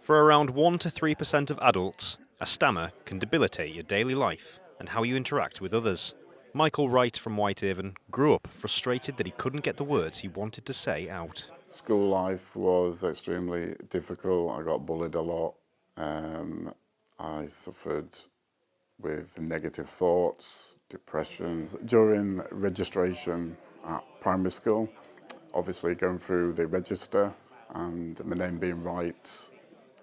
For around 1 to 3% of adults, a stammer can debilitate your daily life and how you interact with others. Michael Wright from Whitehaven grew up frustrated that he couldn't get the words he wanted to say out. School life was extremely difficult. I got bullied a lot. I suffered with negative thoughts, depressions. During registration at primary school, obviously going through the register and my name being right,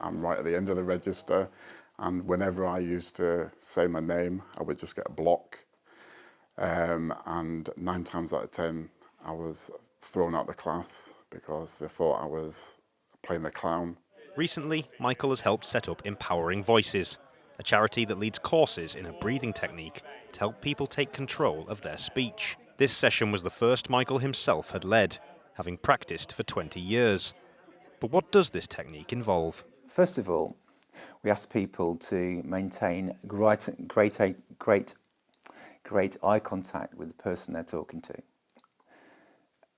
I'm right at the end of the register, and whenever I used to say my name, I would just get a block. And 9 times out of 10, I was thrown out of the class because they thought I was playing the clown. Recently, Michael has helped set up Empowering Voices, a charity that leads courses in a breathing technique to help people take control of their speech. This session was the first Michael himself had led, having practiced for 20 years. But what does this technique involve? First of all, we ask people to maintain great eye contact with the person they're talking to.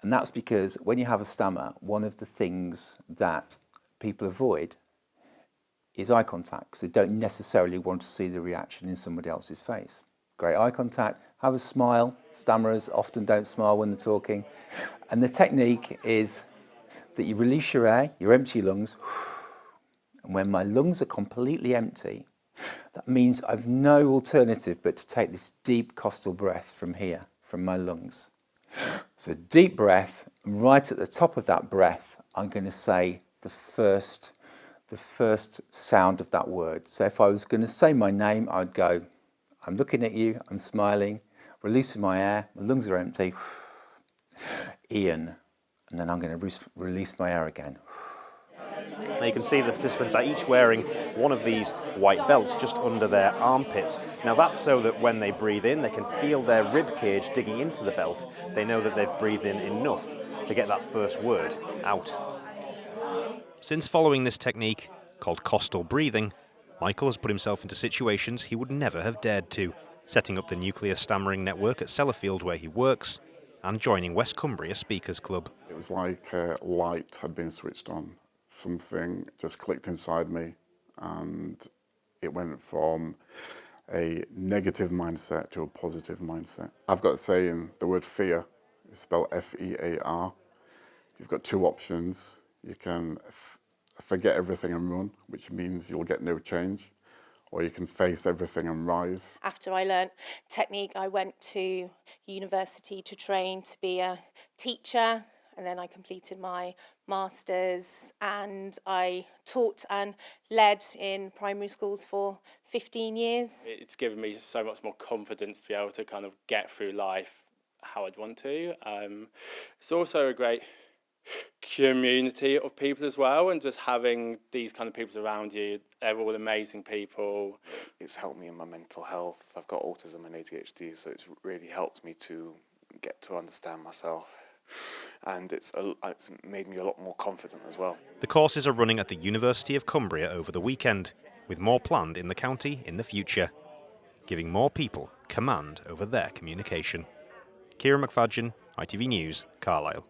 And that's because when you have a stammer, one of the things that people avoid is eye contact, because they don't necessarily want to see the reaction in somebody else's face. Great eye contact, have a smile. Stammerers often don't smile when they're talking. And the technique is that you release your air, you empty your lungs, and when my lungs are completely empty, that means I've no alternative but to take this deep costal breath from here, from my lungs. So deep breath, right at the top of that breath, I'm going to say the first sound of that word. So if I was going to say my name, I'd go, I'm looking at you, I'm smiling, releasing my air, my lungs are empty, Ian, and then I'm going to release my air again. Now you can see the participants are each wearing one of these white belts just under their armpits. Now that's so that when they breathe in, they can feel their rib cage digging into the belt. They know that they've breathed in enough to get that first word out. Since following this technique, called costal breathing, Michael has put himself into situations he would never have dared to, setting up the Nuclear Stammering Network at Sellafield where he works, and joining West Cumbria Speakers Club. It was like a light had been switched on. Something just clicked inside me, and it went from a negative mindset to a positive mindset. I've got a saying, the word fear is spelled F-E-A-R. You've got two options. You can forget everything and run, which means you'll get no change, or you can face everything and rise. After I learnt technique, I went to university to train to be a teacher, and then I completed my masters, and I taught and led in primary schools for 15 years. It's given me so much more confidence to be able to kind of get through life how I'd want to. It's also a great community of people as well, and just having these kind of people around you, they're all amazing people. It's helped me in my mental health. I've got autism and ADHD, so it's really helped me to get to understand myself, and it's made me a lot more confident as well. The courses are running at the University of Cumbria over the weekend, with more planned in the county in the future, giving more people command over their communication. Kieran McFadgen, ITV News, Carlisle.